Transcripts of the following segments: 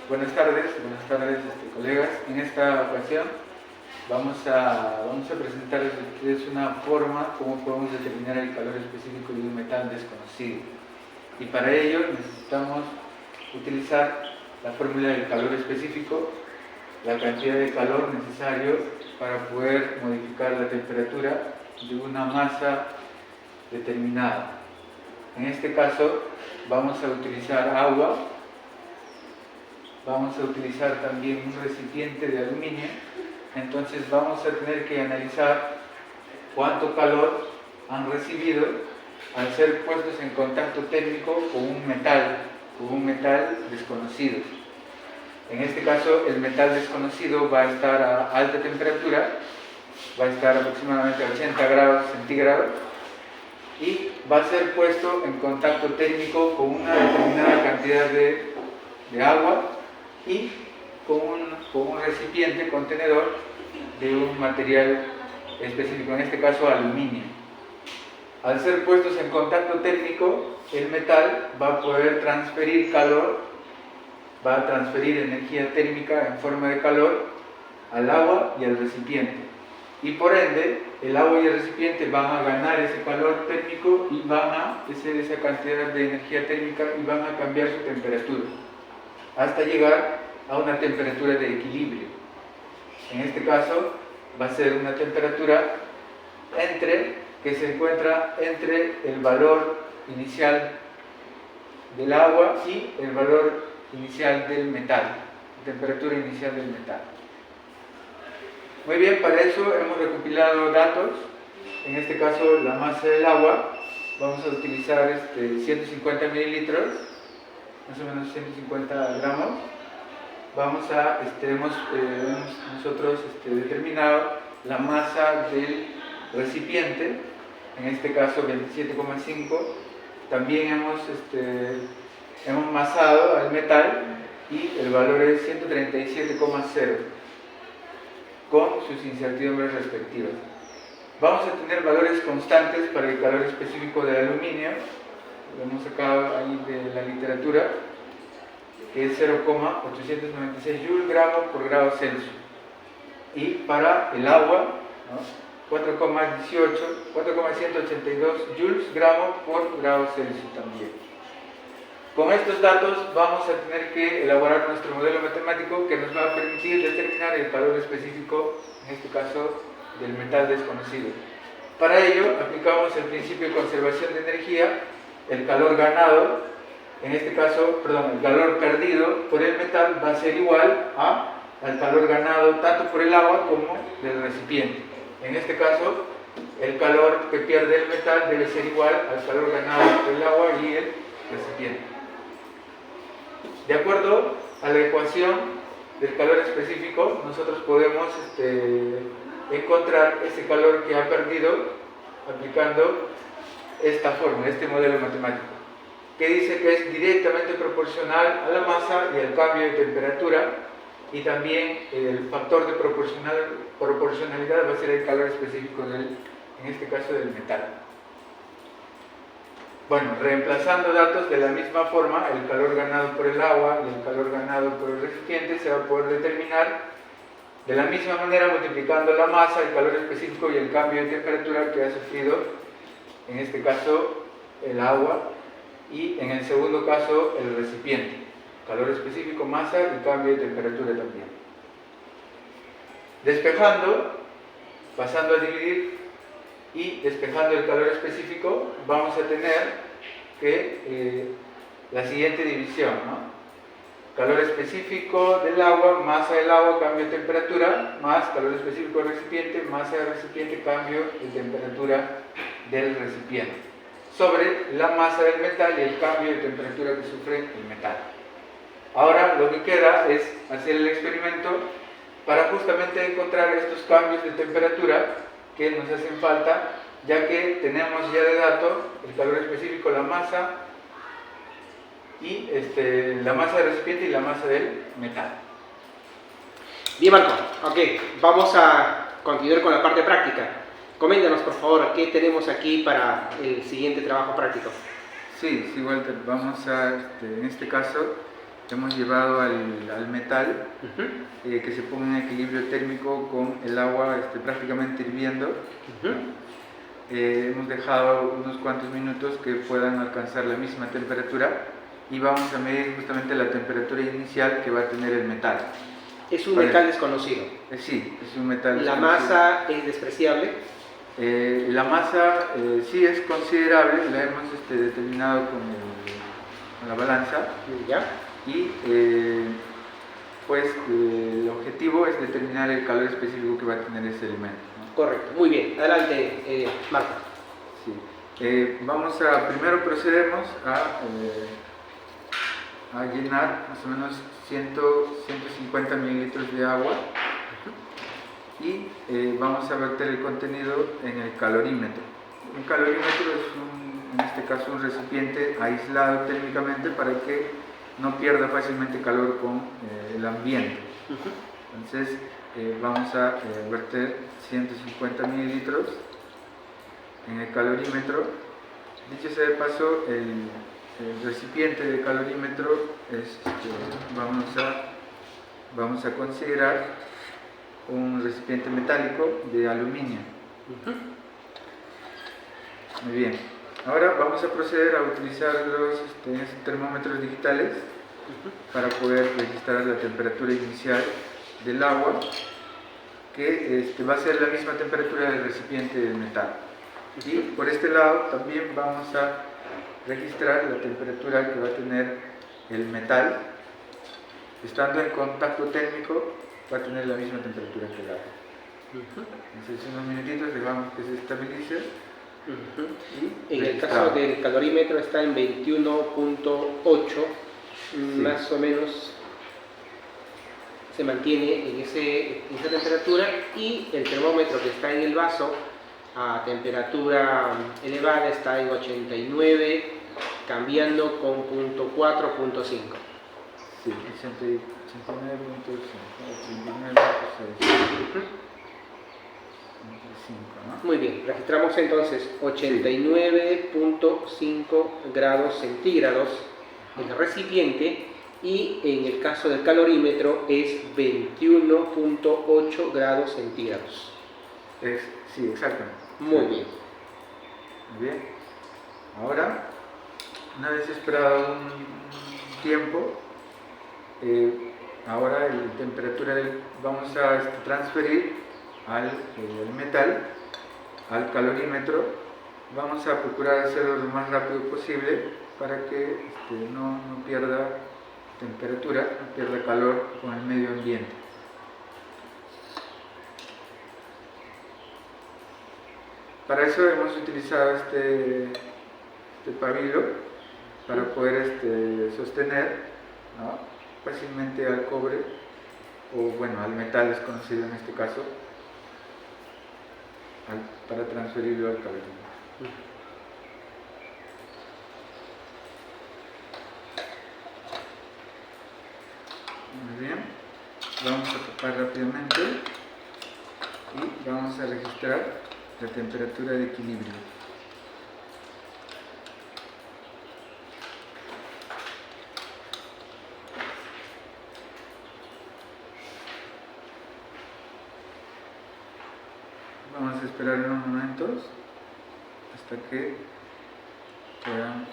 Buenas tardes, colegas. En esta ocasión vamos a presentarles a ustedes una forma cómo podemos determinar el calor específico de un metal desconocido. Y para ello necesitamos utilizar la fórmula del calor específico, la cantidad de calor necesario para poder modificar la temperatura de una masa determinada. En este caso vamos a utilizar agua. Vamos a utilizar también un recipiente de aluminio, entonces vamos a tener que analizar cuánto calor han recibido al ser puestos en contacto térmico con un metal desconocido. En este caso el metal desconocido va a estar a alta temperatura, va a estar aproximadamente a 80 grados centígrados y va a ser puesto en contacto térmico con una determinada cantidad de agua y con un recipiente contenedor de un material específico, en este caso aluminio. Al ser puestos en contacto térmico, el metal va a poder transferir calor, va a transferir energía térmica en forma de calor al agua y al recipiente. Y por ende, el agua y el recipiente van a ganar ese calor térmico y van a esa cantidad de energía térmica y van a cambiar su temperatura hasta llegar a una temperatura de equilibrio. En este caso va a ser una temperatura que se encuentra entre el valor inicial del agua y el valor inicial del metal, la temperatura inicial del metal. Muy bien, para eso hemos recopilado datos. En este caso la masa del agua, vamos a utilizar 150 mililitros, más o menos 150 gramos. Hemos nosotros determinado la masa del recipiente, en este caso 27,5. También hemos masado al metal y el valor es 137,0 con sus incertidumbres respectivas. Vamos a tener valores constantes para el calor específico del aluminio, lo hemos sacado ahí de la literatura, que es 0,896 Joule gramo por grado Celsius. Y para el agua, 4,182 Joules gramo por grado Celsius también. Con estos datos vamos a tener que elaborar nuestro modelo matemático que nos va a permitir determinar el calor específico, en este caso, del metal desconocido. Para ello aplicamos el principio de conservación de energía. El calor ganado, en este caso, el calor perdido por el metal va a ser igual al calor ganado tanto por el agua como del recipiente. En este caso, el calor que pierde el metal debe ser igual al calor ganado por el agua y el recipiente. De acuerdo a la ecuación del calor específico, nosotros podemos encontrar ese calor que ha perdido aplicando esta fórmula, este modelo matemático, que dice que es directamente proporcional a la masa y al cambio de temperatura, y también el factor de proporcionalidad va a ser el calor específico en este caso del metal. Bueno, reemplazando datos de la misma forma, el calor ganado por el agua y el calor ganado por el recipiente se va a poder determinar de la misma manera multiplicando la masa, el calor específico y el cambio de temperatura que ha sufrido, en este caso, el agua, y en el segundo caso el recipiente, calor específico, masa y cambio de temperatura también. Despejando, pasando a dividir y despejando el calor específico, vamos a tener que la siguiente división, calor específico del agua, masa del agua, cambio de temperatura, más calor específico del recipiente, masa del recipiente, cambio de temperatura del recipiente, sobre la masa del metal y el cambio de temperatura que sufre el metal. Ahora lo que queda es hacer el experimento para justamente encontrar estos cambios de temperatura que nos hacen falta, ya que tenemos ya de dato el calor específico, la masa y la masa del recipiente y la masa del metal. Bien, Marco, ok, vamos a continuar con la parte práctica. Coméntanos, por favor, qué tenemos aquí para el siguiente trabajo práctico. Sí, Walter, vamos a, en este caso, hemos llevado al metal que se ponga en equilibrio térmico con el agua prácticamente hirviendo. Hemos dejado unos cuantos minutos que puedan alcanzar la misma temperatura y vamos a medir justamente la temperatura inicial que va a tener el metal. Es un metal desconocido. Sí, es un metal ¿La desconocido. masa es despreciable? La masa sí es considerable, la hemos determinado con la balanza. ¿Ya? Y el objetivo es determinar el calor específico que va a tener ese elemento, ¿no? Correcto, muy bien. Adelante, Marco. Sí. Primero procedemos a llenar más o menos 150 mililitros de agua y vamos a verter el contenido en el calorímetro. Un calorímetro es en este caso un recipiente aislado térmicamente para que no pierda fácilmente calor con el ambiente. Entonces vamos a verter 150 mililitros en el calorímetro. Dicho sea de paso, el recipiente de calorímetro vamos a considerar un recipiente metálico de aluminio. Muy bien. Ahora vamos a proceder a utilizar los termómetros digitales para poder registrar la temperatura inicial del agua, que va a ser la misma temperatura del recipiente de metal. Y por este lado también vamos a registrar la temperatura que va a tener el metal. Estando en contacto térmico, va a tener la misma temperatura que el agua. Entonces, unos minutitos dejamos que se estabilice. En el caso del calorímetro está en 21.8, más o menos se mantiene en esa temperatura, y el termómetro que está en el vaso a temperatura elevada está en 89, cambiando con punto 4, punto 5. Sí, 89.5. Muy bien, registramos entonces 89.5 grados centígrados en el recipiente, y en el caso del calorímetro es 21.8 grados centígrados. Sí, exactamente. Muy bien. Muy bien. Ahora, una vez esperado un tiempo, ahora la temperatura vamos a transferir al metal, al calorímetro. Vamos a procurar hacerlo lo más rápido posible para que no pierda temperatura, no pierda calor con el medio ambiente. Para eso hemos utilizado este pabilo para poder sostener, ¿no?, fácilmente al cobre, o bueno, al metal desconocido en este caso, para transferirlo al calorímetro. Muy bien, vamos a tapar rápidamente y vamos a registrar la temperatura de equilibrio. Vamos a esperar unos momentos hasta que puedan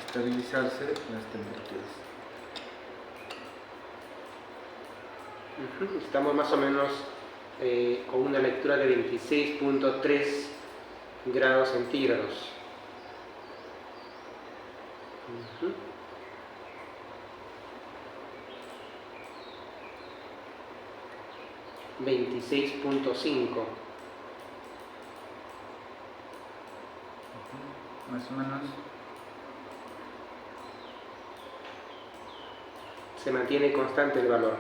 estabilizarse las temperaturas. Estamos más o menos con una lectura de 26.3 grados centígrados. 26.5. Más o menos. Se mantiene constante el valor.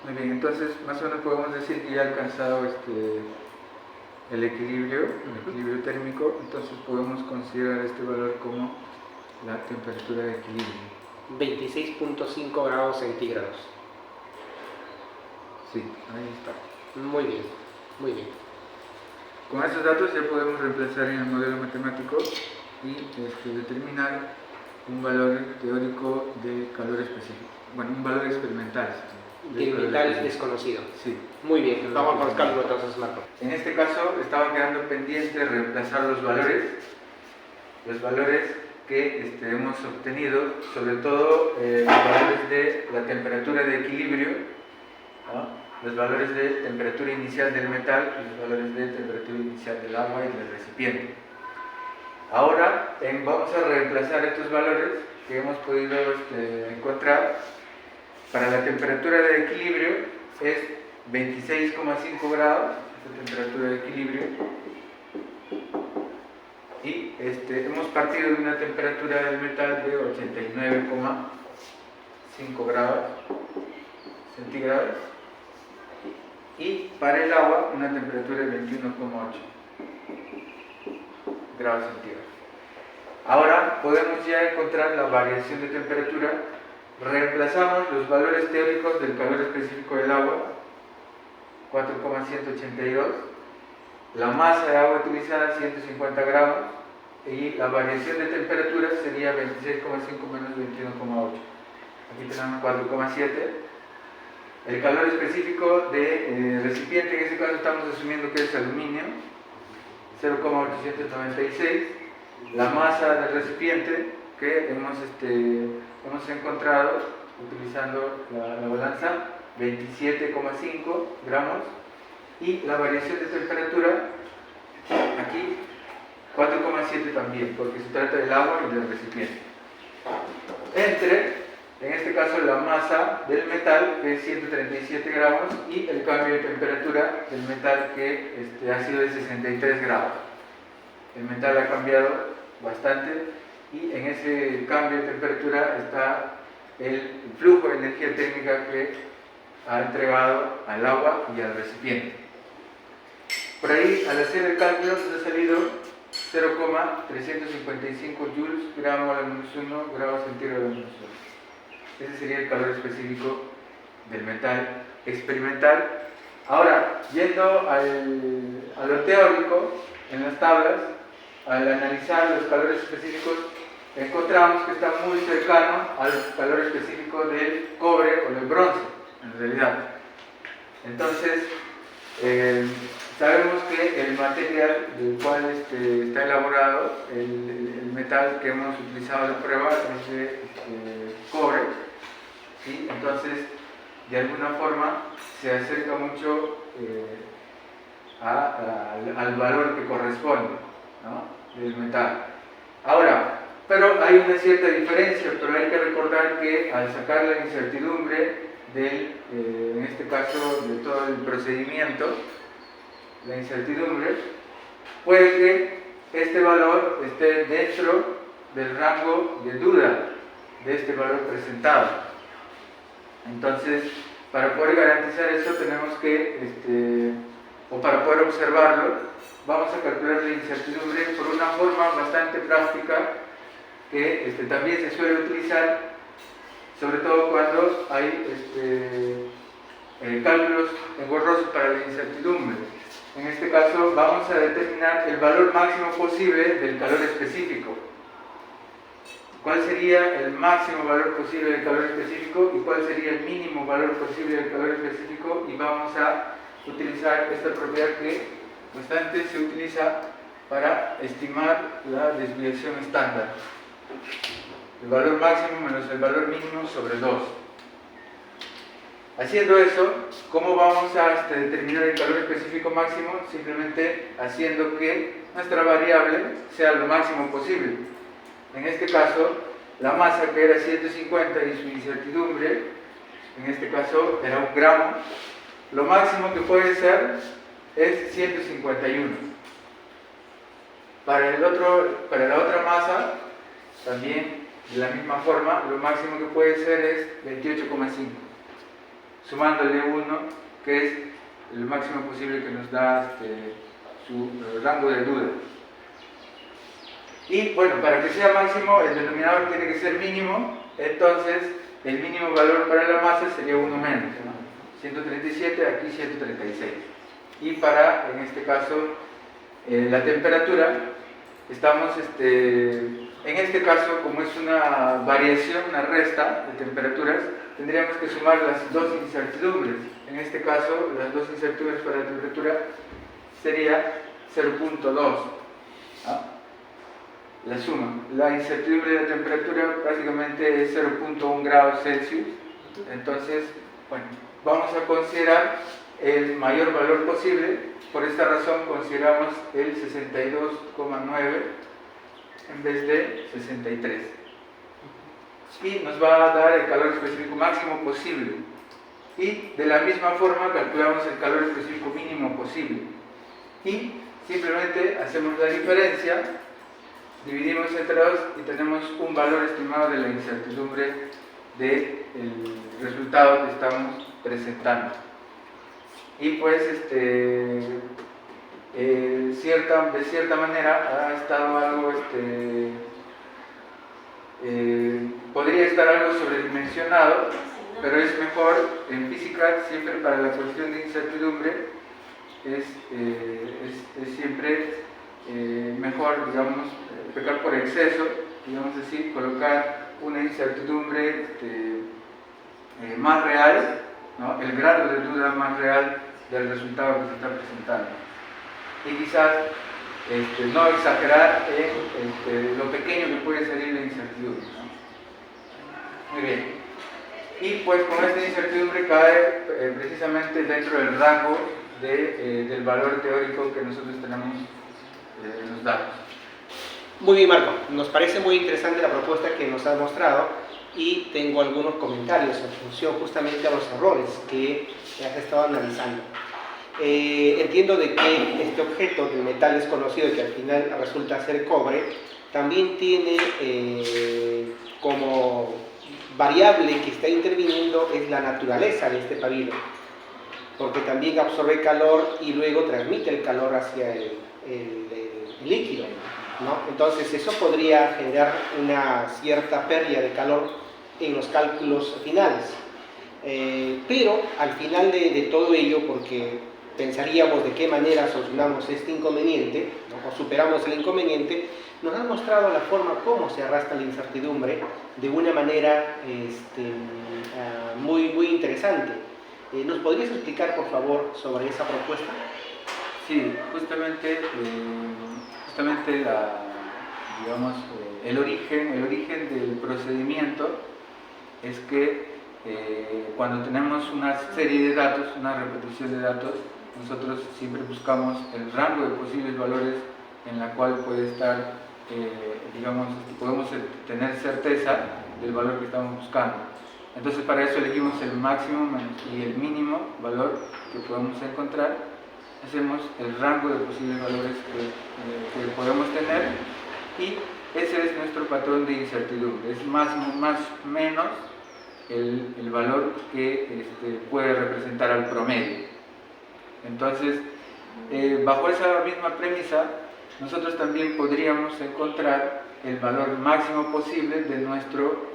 Muy bien, entonces más o menos podemos decir que ya ha alcanzado el equilibrio térmico. Entonces podemos considerar este valor como la temperatura de equilibrio. 26.5 grados centígrados. Sí, ahí está. Muy bien, muy bien. Con estos datos ya podemos reemplazar en el modelo matemático y determinar un valor teórico de calor específico. Bueno, un valor experimental. Del metal desconocido. Sí. Muy bien, vamos con los cálculos entonces, Marco. En este caso estaba quedando pendiente reemplazar los valores que hemos obtenido, sobre todo los valores de la temperatura de equilibrio, ¿no? Los valores de temperatura inicial del metal y los valores de temperatura inicial del agua y del recipiente. Ahora vamos a reemplazar estos valores que hemos podido encontrar. Para la temperatura de equilibrio es 26,5 grados, la temperatura de equilibrio, y hemos partido de una temperatura del metal de 89,5 grados centígrados, y para el agua una temperatura de 21,8 grados centígrados. Ahora podemos ya encontrar la variación de temperatura. Reemplazamos los valores teóricos del calor específico del agua, 4,182, la masa de agua utilizada, 150 gramos, y la variación de temperatura sería 26,5 menos 21,8. Aquí tenemos 4,7. El calor específico de recipiente, en este caso estamos asumiendo que es aluminio, 0,896. La masa del recipiente que hemos encontrado utilizando la balanza, 27,5 gramos, y la variación de temperatura aquí 4,7 también, porque se trata del agua y del recipiente. En este caso, la masa del metal, que es 137 gramos, y el cambio de temperatura del metal, que ha sido de 63 grados. El metal ha cambiado bastante, y en ese cambio de temperatura está el flujo de energía térmica que ha entregado al agua y al recipiente. Por ahí, al hacer el cálculo, nos ha salido 0,355 joules gramo a la -1 grado centígrado a la -1. Ese sería el calor específico del metal experimental. Ahora, yendo a lo teórico, en las tablas, al analizar los calores específicos, encontramos que está muy cercano al calor específico del cobre o del bronce, en realidad. Entonces, sabemos que el material del cual está elaborado el metal que hemos utilizado en la prueba es de cobre, ¿sí? Entonces, de alguna forma, se acerca mucho al valor que corresponde, ¿no?, del metal. Ahora, pero hay una cierta diferencia, pero hay que recordar que al sacar la incertidumbre en este caso, de todo el procedimiento, la incertidumbre, puede que este valor esté dentro del rango de duda de este valor presentado. Entonces, para poder garantizar eso tenemos que, o para poder observarlo, vamos a calcular la incertidumbre por una forma bastante práctica que también se suele utilizar, sobre todo cuando hay cálculos engorrosos para la incertidumbre. En este caso vamos a determinar el valor máximo posible del calor específico. ¿Cuál sería el máximo valor posible del calor específico y cuál sería el mínimo valor posible del calor específico? Y vamos a utilizar esta propiedad que bastante se utiliza para estimar la desviación estándar. El valor máximo menos el valor mínimo sobre 2. Haciendo eso, ¿cómo vamos a determinar el calor específico máximo? Simplemente haciendo que nuestra variable sea lo máximo posible. En este caso, la masa, que era 150, y su incertidumbre, en este caso era 1 gramo, lo máximo que puede ser es 151. Para la otra masa, también de la misma forma, lo máximo que puede ser es 28,5. Sumándole 1, que es el máximo posible que nos da su rango de duda. Y bueno, para que sea máximo, el denominador tiene que ser mínimo, entonces el mínimo valor para la masa sería 1 menos, ¿no? 137, aquí 136. Y para, en este caso, la temperatura, estamos, en este caso, como es una variación, una resta de temperaturas, tendríamos que sumar las dos incertidumbres. En este caso, las dos incertidumbres para la temperatura sería 0.2. ¿Ah? La suma. La incertidumbre de la temperatura básicamente es 0.1 grados Celsius. Entonces, bueno, vamos a considerar el mayor valor posible. Por esta razón consideramos el 62,9 en vez de 63. Y nos va a dar el calor específico máximo posible. Y de la misma forma calculamos el calor específico mínimo posible. Y simplemente hacemos la diferencia, dividimos entre 2 y tenemos un valor estimado de la incertidumbre del resultado que estamos presentando. Y pues de cierta manera ha estado algo, podría estar algo sobredimensionado, pero es mejor en física, siempre para la cuestión de incertidumbre, es siempre mejor, digamos, pecar por exceso, digamos así, colocar una incertidumbre más real, ¿no? El grado de duda más real del resultado que se está presentando. Y quizás no exagerar en lo pequeño que puede salir la incertidumbre, ¿no? Muy bien. Y pues con esta incertidumbre cae precisamente dentro del rango del valor teórico que nosotros tenemos en los datos. Muy bien, Marco. Nos parece muy interesante la propuesta que nos has mostrado y tengo algunos comentarios en función justamente a los errores que has estado analizando. Entiendo de que este objeto del metal desconocido, que al final resulta ser cobre, también tiene como variable que está interviniendo es la naturaleza de este pabilo, porque también absorbe calor y luego transmite el calor hacia el líquido, ¿no? Entonces eso podría generar una cierta pérdida de calor en los cálculos finales, pero al final de todo ello, porque pensaríamos de qué manera solucionamos este inconveniente, ¿no? O superamos el inconveniente, nos han mostrado la forma como se arrastra la incertidumbre de una manera muy, muy interesante. ¿Nos podrías explicar, por favor, sobre esa propuesta? Sí, justamente el origen del procedimiento es que cuando tenemos una serie de datos, una repetición de datos, nosotros siempre buscamos el rango de posibles valores en la cual puede estar, podemos tener certeza del valor que estamos buscando. Entonces para eso elegimos el máximo y el mínimo valor que podemos encontrar, hacemos el rango de posibles valores que podemos tener y ese es nuestro patrón de incertidumbre, es más menos el valor que puede representar al promedio. Entonces, bajo esa misma premisa, nosotros también podríamos encontrar el valor máximo posible de nuestro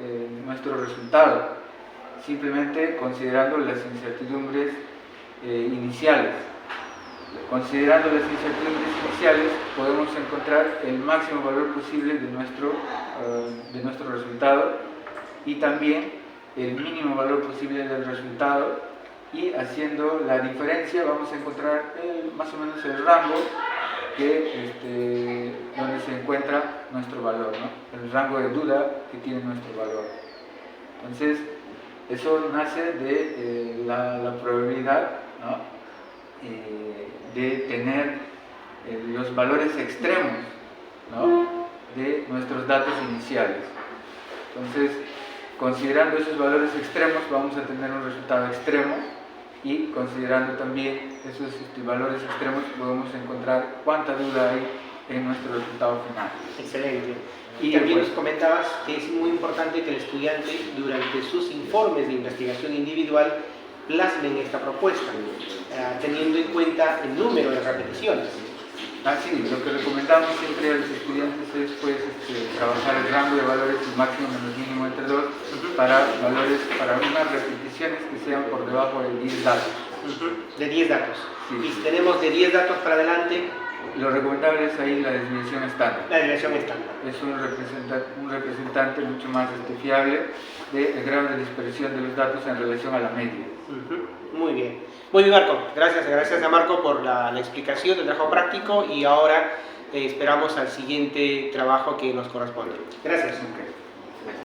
resultado, simplemente considerando las incertidumbres iniciales. Considerando las incertidumbres iniciales, podemos encontrar el máximo valor posible de nuestro resultado y también el mínimo valor posible del resultado, y haciendo la diferencia vamos a encontrar más o menos el rango donde se encuentra nuestro valor, ¿no? El rango de duda que tiene nuestro valor. Entonces, eso nace de la probabilidad, ¿no? De tener los valores extremos, ¿no? De nuestros datos iniciales. Entonces, considerando esos valores extremos, vamos a tener un resultado extremo, y considerando también esos valores extremos, podemos encontrar cuánta duda hay en nuestro resultado final. Excelente. Y también nos comentabas que es muy importante que el estudiante, durante sus informes de investigación individual, plasmen esta propuesta, teniendo en cuenta el número de repeticiones. Sí, lo que recomendamos siempre a los estudiantes es trabajar el rango de valores máximo menos mínimo entre 2 para unas repeticiones que sean por debajo de 10 datos. De 10 datos. Sí. Y si tenemos de 10 datos para adelante, lo recomendable es ahí la desviación estándar. La desviación estándar. Es un representante mucho más fiable del grado de dispersión de los datos en relación a la media. Muy bien. Muy bien, Marco. Gracias a Marco por la explicación del trabajo práctico y ahora esperamos al siguiente trabajo que nos corresponde. Gracias. Okay.